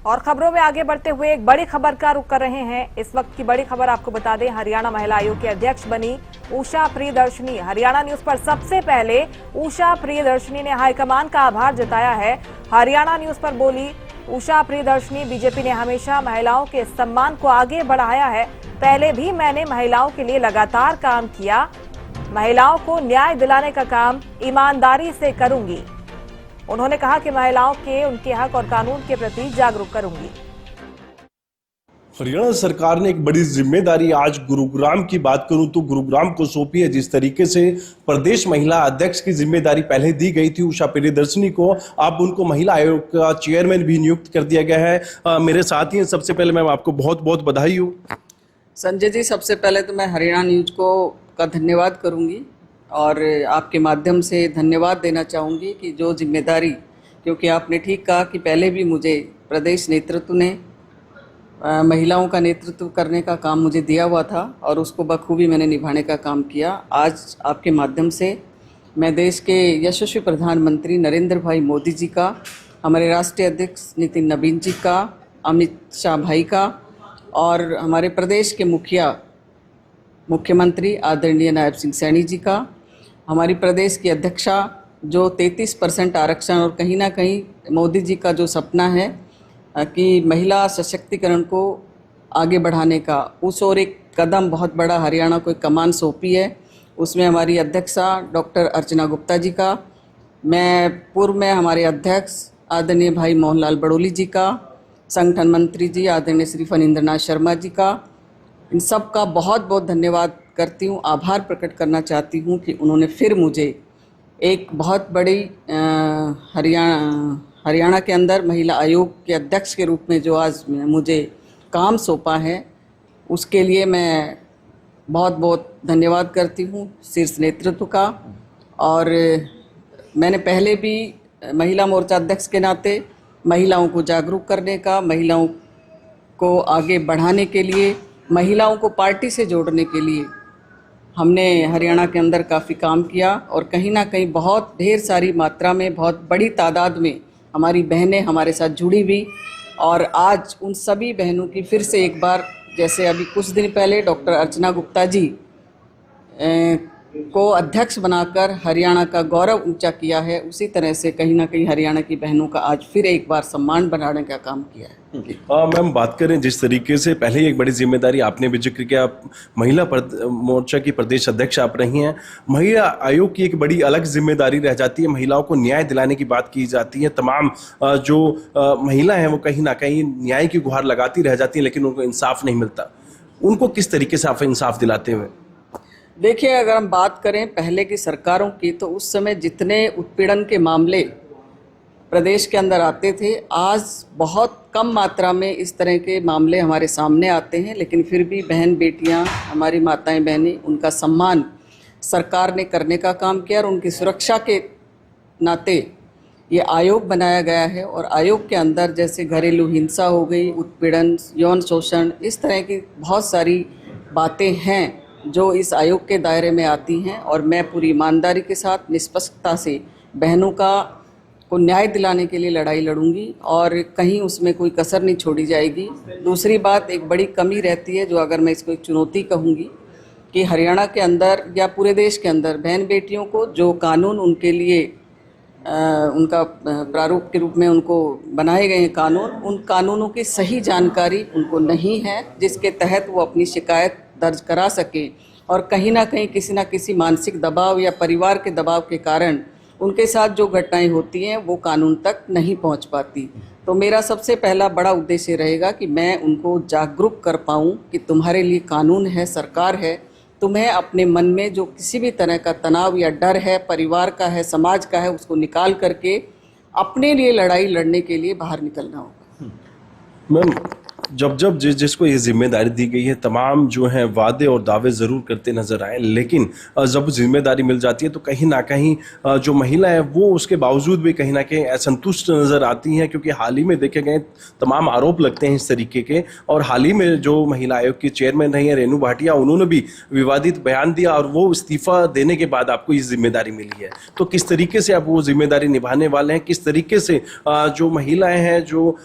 और खबरों में आगे बढ़ते हुए एक बड़ी खबर का रुख कर रहे हैं। इस वक्त की बड़ी खबर आपको बता दें, हरियाणा महिला आयोग की अध्यक्ष बनी उषा प्रियदर्शनी। हरियाणा न्यूज पर सबसे पहले उषा प्रियदर्शनी ने हाईकमान का आभार जताया है। हरियाणा न्यूज पर बोली उषा प्रियदर्शनी, बीजेपी ने हमेशा महिलाओं के सम्मान को आगे बढ़ाया है। पहले भी मैंने महिलाओं के लिए लगातार काम किया। महिलाओं को न्याय दिलाने का काम ईमानदारी से करूंगी। उन्होंने कहा कि महिलाओं के उनके हक और कानून के प्रति जागरूक करूंगी। हरियाणा सरकार ने एक बड़ी जिम्मेदारी आज गुरुग्राम की बात करूं तो गुरुग्राम को सौंपी है। जिस तरीके से प्रदेश महिला अध्यक्ष की जिम्मेदारी पहले दी गई थी उषा प्रियदर्शनी को, अब उनको महिला आयोग का चेयरमैन भी नियुक्त कर दिया गया है। मेरे साथ ही सबसे पहले मैम आपको बहुत बहुत बधाई हो। संजय जी, सबसे पहले तो मैं हरियाणा न्यूज का धन्यवाद करूंगी और आपके माध्यम से धन्यवाद देना चाहूँगी कि जो जिम्मेदारी, क्योंकि आपने ठीक कहा कि पहले भी मुझे प्रदेश नेतृत्व ने महिलाओं का नेतृत्व करने का काम मुझे दिया हुआ था और उसको बखूबी मैंने निभाने का काम किया। आज आपके माध्यम से मैं देश के यशस्वी प्रधानमंत्री नरेंद्र भाई मोदी जी का, हमारे राष्ट्रीय अध्यक्ष नितिन नवीन जी का, अमित शाह भाई का और हमारे प्रदेश के मुख्यमंत्री आदरणीय नायब सिंह सैनी जी का, हमारी प्रदेश की अध्यक्षा जो 33% आरक्षण और कहीं ना कहीं मोदी जी का जो सपना है कि महिला सशक्तिकरण को आगे बढ़ाने का, उस और एक कदम बहुत बड़ा हरियाणा को एक कमान सौंपी है। उसमें हमारी अध्यक्षा डॉक्टर अर्चना गुप्ता जी का, मैं पूर्व में हमारे अध्यक्ष आदरणीय भाई मोहनलाल बड़ोली जी का, संगठन मंत्री जी आदरणीय श्री फणींद्रनाथ शर्मा जी का, इन सब का बहुत बहुत धन्यवाद करती हूँ। आभार प्रकट करना चाहती हूँ कि उन्होंने फिर मुझे एक बहुत बड़ी हरियाणा के अंदर महिला आयोग के अध्यक्ष के रूप में जो आज मुझे काम सौंपा है, उसके लिए मैं बहुत बहुत धन्यवाद करती हूँ शीर्ष नेतृत्व का। और मैंने पहले भी महिला मोर्चा अध्यक्ष के नाते महिलाओं को जागरूक करने का, महिलाओं को आगे बढ़ाने के लिए, महिलाओं को पार्टी से जोड़ने के लिए हमने हरियाणा के अंदर काफ़ी काम किया और कहीं ना कहीं बहुत ढेर सारी मात्रा में, बहुत बड़ी तादाद में हमारी बहनें हमारे साथ जुड़ी हुई। और आज उन सभी बहनों की फिर से एक बार, जैसे अभी कुछ दिन पहले डॉक्टर अर्चना गुप्ता जी को अध्यक्ष बनाकर हरियाणा का गौरव ऊंचा किया है, उसी तरह से कहीं ना कहीं हरियाणा की बहनों का आज फिर एक बार सम्मान बढ़ाने का काम किया है। मैम, बात करें जिस तरीके से पहले ही एक बड़ी जिम्मेदारी आपने भी जिक्र किया, महिला मोर्चा की प्रदेश अध्यक्ष आप रही हैं। महिला आयोग की एक बड़ी अलग जिम्मेदारी रह जाती है, महिलाओं को न्याय दिलाने की बात की जाती है। तमाम जो महिला हैं वो कहीं ना कहीं न्याय की गुहार लगाती रह जाती हैं, लेकिन उनको इंसाफ नहीं मिलता। उनको किस तरीके से आप इंसाफ दिलाते हुए? देखिए, अगर हम बात करें पहले की सरकारों की, तो उस समय जितने उत्पीड़न के मामले प्रदेश के अंदर आते थे, आज बहुत कम मात्रा में इस तरह के मामले हमारे सामने आते हैं। लेकिन फिर भी बहन बेटियां, हमारी माताएं बहनें, उनका सम्मान सरकार ने करने का काम किया और उनकी सुरक्षा के नाते ये आयोग बनाया गया है। और आयोग के अंदर जैसे घरेलू हिंसा हो गई, उत्पीड़न, यौन शोषण, इस तरह की बहुत सारी बातें हैं जो इस आयोग के दायरे में आती हैं। और मैं पूरी ईमानदारी के साथ, निष्पक्षता से बहनों को न्याय दिलाने के लिए लड़ाई लड़ूंगी और कहीं उसमें कोई कसर नहीं छोड़ी जाएगी। दूसरी बात, एक बड़ी कमी रहती है जो अगर मैं इसको एक चुनौती कहूँगी कि हरियाणा के अंदर या पूरे देश के अंदर बहन बेटियों को जो कानून उनके लिए उनका प्रारूप के रूप में उनको बनाए गए हैं कानून, उन कानूनों की सही जानकारी उनको नहीं है, जिसके तहत वो अपनी शिकायत दर्ज करा सके। और कहीं ना कहीं किसी ना किसी मानसिक दबाव या परिवार के दबाव के कारण उनके साथ जो घटनाएं होती हैं वो कानून तक नहीं पहुंच पाती। तो मेरा सबसे पहला बड़ा उद्देश्य रहेगा कि मैं उनको जागरूक कर पाऊं कि तुम्हारे लिए कानून है, सरकार है, तुम्हें अपने मन में जो किसी भी तरह का तनाव या डर है, परिवार का है, समाज का है, उसको निकाल करके अपने लिए लड़ाई लड़ने के लिए बाहर निकलना होगा। मैम, जब जिसको ये जिम्मेदारी दी गई है, तमाम जो हैं वादे और दावे ज़रूर करते नजर आए, लेकिन जब जिम्मेदारी मिल जाती है तो कहीं ना कहीं जो महिला है वो उसके बावजूद भी कहीं ना कहीं असंतुष्ट नजर आती हैं, क्योंकि हाल ही में देखे गए तमाम आरोप लगते हैं इस तरीके के। और हाल ही में जो महिला आयोग की चेयरमैन रही हैं रेणु भाटिया, उन्होंने भी विवादित बयान दिया और वो इस्तीफा देने के बाद आपको ये जिम्मेदारी मिली है। तो किस तरीके से आप वो जिम्मेदारी निभाने वाले हैं, किस तरीके से जो महिलाएं हैं, जो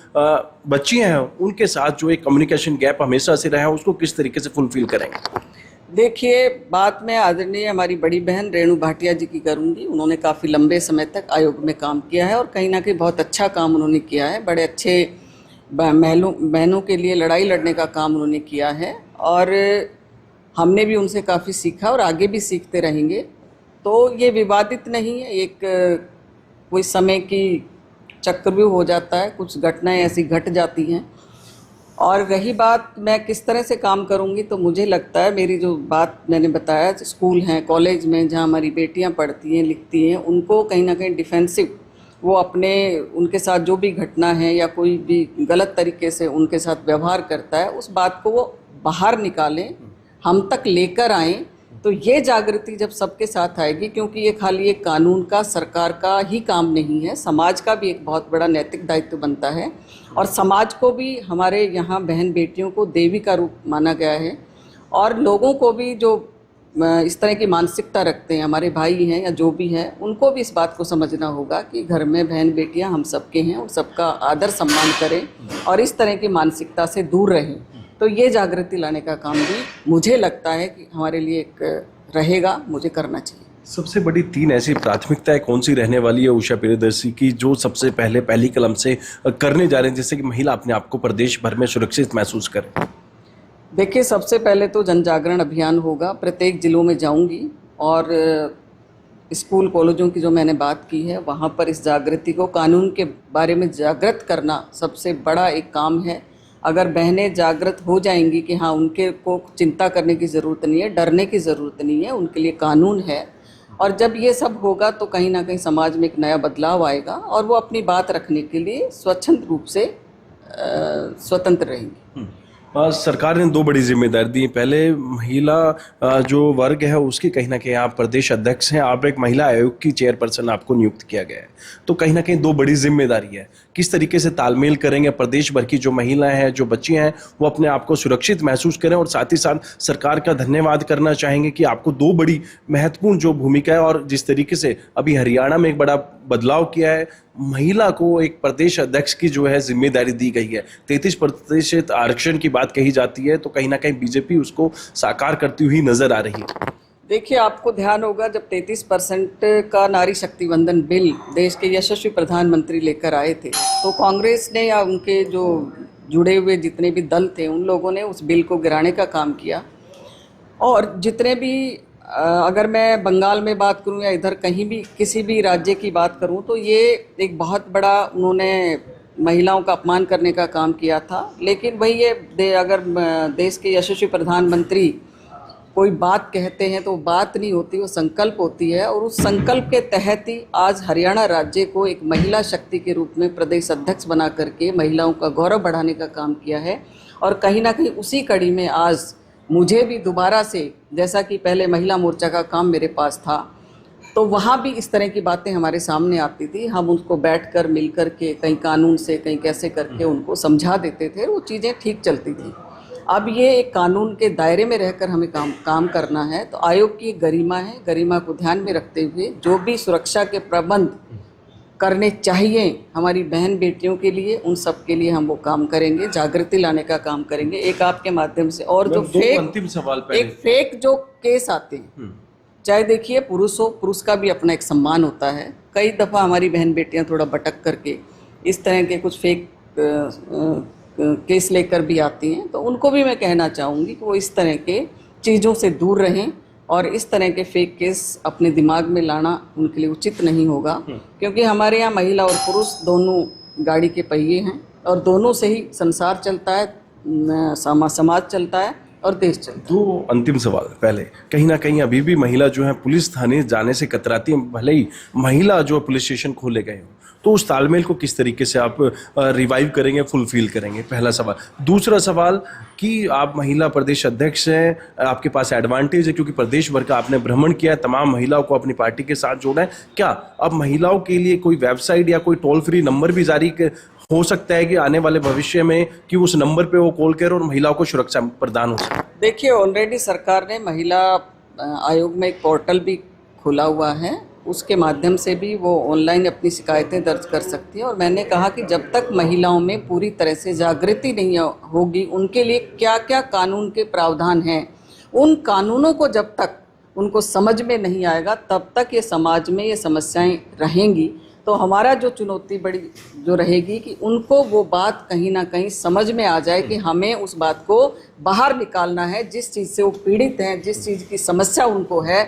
बच्चियां हैं, उनके साथ जो एक कम्युनिकेशन गैप हमेशा से रहा है उसको किस तरीके से फुलफिल करेंगे? देखिए, बात मैं आदरणीय हमारी बड़ी बहन रेणु भाटिया जी की करूंगी। उन्होंने काफ़ी लंबे समय तक आयोग में काम किया है और कहीं ना कहीं बहुत अच्छा काम उन्होंने किया है। बड़े अच्छे बहनों के लिए लड़ाई लड़ने का काम उन्होंने किया है और हमने भी उनसे काफ़ी सीखा और आगे भी सीखते रहेंगे। तो ये विवादित नहीं है, एक कोई समय की चक्रव्यूह हो जाता है, कुछ घटनाएं ऐसी घट जाती हैं। और रही बात मैं किस तरह से काम करूंगी, तो मुझे लगता है मेरी जो बात मैंने बताया, स्कूल हैं, कॉलेज में जहां हमारी बेटियां पढ़ती हैं, लिखती हैं, उनको कहीं ना कहीं डिफेंसिव, वो अपने उनके साथ जो भी घटना है या कोई भी गलत तरीके से उनके साथ व्यवहार करता है, उस बात को वो बाहर निकालें, हम तक लेकर आएँ। तो ये जागृति जब सबके साथ आएगी, क्योंकि ये खाली एक कानून का, सरकार का ही काम नहीं है, समाज का भी एक बहुत बड़ा नैतिक दायित्व बनता है। और समाज को भी, हमारे यहाँ बहन बेटियों को देवी का रूप माना गया है और लोगों को भी जो इस तरह की मानसिकता रखते हैं, हमारे भाई हैं या जो भी हैं, उनको भी इस बात को समझना होगा कि घर में बहन बेटियाँ हम सबके हैं और सबका आदर सम्मान करें और इस तरह की मानसिकता से दूर रहें। तो ये जागृति लाने का काम भी मुझे लगता है कि हमारे लिए एक रहेगा, मुझे करना चाहिए। सबसे बड़ी 3 ऐसी प्राथमिकताएं कौन सी रहने वाली है उषा प्रियदर्शी की, जो सबसे पहले पहली कलम से करने जा रहे हैं, जिससे कि महिला अपने आप को प्रदेश भर में सुरक्षित महसूस करे? देखिए, सबसे पहले तो जन जागरण अभियान होगा। प्रत्येक जिलों में जाऊंगी और स्कूल कॉलेजों की जो मैंने बात की है, वहाँ पर इस जागृति को, कानून के बारे में जागृत करना सबसे बड़ा एक काम है। अगर बहनें जागृत हो जाएंगी कि हाँ, उनके को चिंता करने की ज़रूरत नहीं है, डरने की ज़रूरत नहीं है, उनके लिए कानून है। और जब ये सब होगा तो कहीं ना कहीं समाज में एक नया बदलाव आएगा और वो अपनी बात रखने के लिए स्वच्छंद रूप से स्वतंत्र रहेंगी। सरकार ने 2 बड़ी जिम्मेदारी दी। पहले महिला जो वर्ग है उसकी कहीं ना कहीं आप प्रदेश अध्यक्ष हैं, आप एक महिला आयोग की चेयरपर्सन आपको नियुक्त किया गया है, तो कहीं ना कहीं 2 बड़ी जिम्मेदारी है। किस तरीके से तालमेल करेंगे प्रदेश भर की जो महिलाएं हैं, जो बच्चियां हैं, वो अपने आप को सुरक्षित महसूस करें, और साथ ही साथ सरकार का धन्यवाद करना चाहेंगे कि आपको 2 बड़ी महत्वपूर्ण जो भूमिका है, और जिस तरीके से अभी हरियाणा में एक बड़ा बदलाव किया है, महिला को एक प्रदेश अध्यक्ष की जो है जिम्मेदारी दी गई है। 33% आरक्षण की बात कही जाती है, तो कहीं ना कहीं बीजेपी उसको साकार करती हुई नजर आ रही है। देखिए, आपको ध्यान होगा जब 33% का नारी शक्ति वंदन बिल देश के यशस्वी प्रधानमंत्री लेकर आए थे, तो कांग्रेस ने या उनके जो जुड़े हुए जितने भी दल थे, उन लोगों ने उस बिल को गिराने का काम किया। और जितने भी, अगर मैं बंगाल में बात करूं या इधर कहीं भी किसी भी राज्य की बात करूं, तो ये एक बहुत बड़ा उन्होंने महिलाओं का अपमान करने का काम किया था। लेकिन वही ये अगर देश के यशस्वी प्रधानमंत्री कोई बात कहते हैं तो बात नहीं होती, वो संकल्प होती है। और उस संकल्प के तहत ही आज हरियाणा राज्य को एक महिला शक्ति के रूप में प्रदेश अध्यक्ष बना करके महिलाओं का गौरव बढ़ाने का काम किया है। और कहीं ना कहीं उसी कड़ी में आज मुझे भी दोबारा से, जैसा कि पहले महिला मोर्चा का काम मेरे पास था, तो वहाँ भी इस तरह की बातें हमारे सामने आती थी। हम उसको बैठकर मिल कर के कहीं कानून से कहीं कैसे करके उनको समझा देते थे, वो चीज़ें ठीक चलती थी। अब ये एक कानून के दायरे में रहकर हमें काम करना है। तो आयोग की गरिमा है, गरिमा को ध्यान में रखते हुए जो भी सुरक्षा के प्रबंध करने चाहिए हमारी बहन बेटियों के लिए, उन सब के लिए हम वो काम करेंगे, जागृति लाने का काम करेंगे। एक आपके माध्यम से, और जो अंतिम सवाल पहले, एक फेक जो केस आते हैं, चाहे देखिए पुरुष हो, पुरुष का भी अपना एक सम्मान होता है। कई दफ़ा हमारी बहन बेटियां थोड़ा भटक करके इस तरह के कुछ फेक केस लेकर भी आती हैं, तो उनको भी मैं कहना चाहूँगी कि वो इस तरह के चीज़ों से दूर रहें और इस तरह के फेक केस अपने दिमाग में लाना उनके लिए उचित नहीं होगा। क्योंकि हमारे यहाँ महिला और पुरुष दोनों गाड़ी के पहिए हैं और दोनों से ही संसार चलता है, समाज चलता है और देश चलता है। 2 अंतिम सवाल। पहले, कहीं ना कहीं अभी भी महिला जो है पुलिस थाने जाने से कतराती है, भले ही महिला जो पुलिस स्टेशन खोले गए हो, तो उस तालमेल को किस तरीके से आप रिवाइव करेंगे, फुलफिल करेंगे, पहला सवाल। दूसरा सवाल कि आप महिला प्रदेश अध्यक्ष हैं, आपके पास एडवांटेज है क्योंकि प्रदेश भर का आपने भ्रमण किया है, तमाम महिलाओं को अपनी पार्टी के साथ जोड़ा है। क्या अब महिलाओं के लिए कोई वेबसाइट या कोई टोल फ्री नंबर भी जारी हो सकता है कि आने वाले भविष्य में कि उस नंबर पे वो कॉल करें और महिलाओं को सुरक्षा प्रदान हो सके? देखिए, ऑलरेडी सरकार ने महिला आयोग में एक पोर्टल भी खोला हुआ है, उसके माध्यम से भी वो ऑनलाइन अपनी शिकायतें दर्ज कर सकती है। और मैंने कहा कि जब तक महिलाओं में पूरी तरह से जागृति नहीं होगी, उनके लिए क्या क्या कानून के प्रावधान हैं, उन कानूनों को जब तक उनको समझ में नहीं आएगा, तब तक ये समाज में ये समस्याएं रहेंगी। तो हमारा जो चुनौती बड़ी जो रहेगी कि उनको वो बात कहीं ना कहीं समझ में आ जाए कि हमें उस बात को बाहर निकालना है, जिस चीज़ से वो पीड़ित हैं, जिस चीज़ की समस्या उनको है,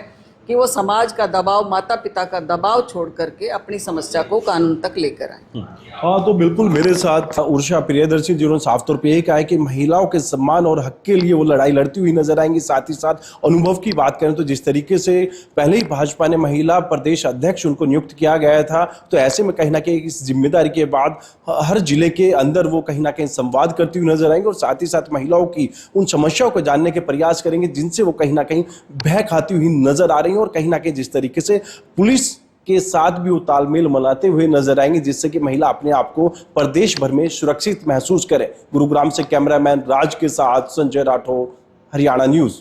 कि वो समाज का दबाव, माता पिता का दबाव छोड़ करके अपनी समस्या को कानून तक लेकर आए। हाँ, तो बिल्कुल मेरे साथ उषा प्रियदर्शी जिन्होंने साफ तौर पे ये कहा है कि महिलाओं के सम्मान और हक के लिए वो लड़ाई लड़ती हुई नजर आएंगी। साथ ही साथ अनुभव की बात करें तो जिस तरीके से पहले ही भाजपा ने महिला प्रदेश अध्यक्ष उनको नियुक्त किया गया था, तो ऐसे में कहीं ना कहीं इस जिम्मेदारी के बाद हर जिले के अंदर वो कहीं ना कहीं संवाद करती हुई नजर आएंगे और साथ ही साथ महिलाओं की उन समस्याओं को जानने के प्रयास करेंगे जिनसे वो कहीं ना कहीं भय खाती हुई नजर आ रही है। और कहीं ना कहीं जिस तरीके से पुलिस के साथ भी वो तालमेल बनाते हुए नजर आएंगे, जिससे कि महिला अपने आप को प्रदेश भर में सुरक्षित महसूस करे। गुरुग्राम से कैमरामैन राज के साथ संजय राठौर, हरियाणा न्यूज।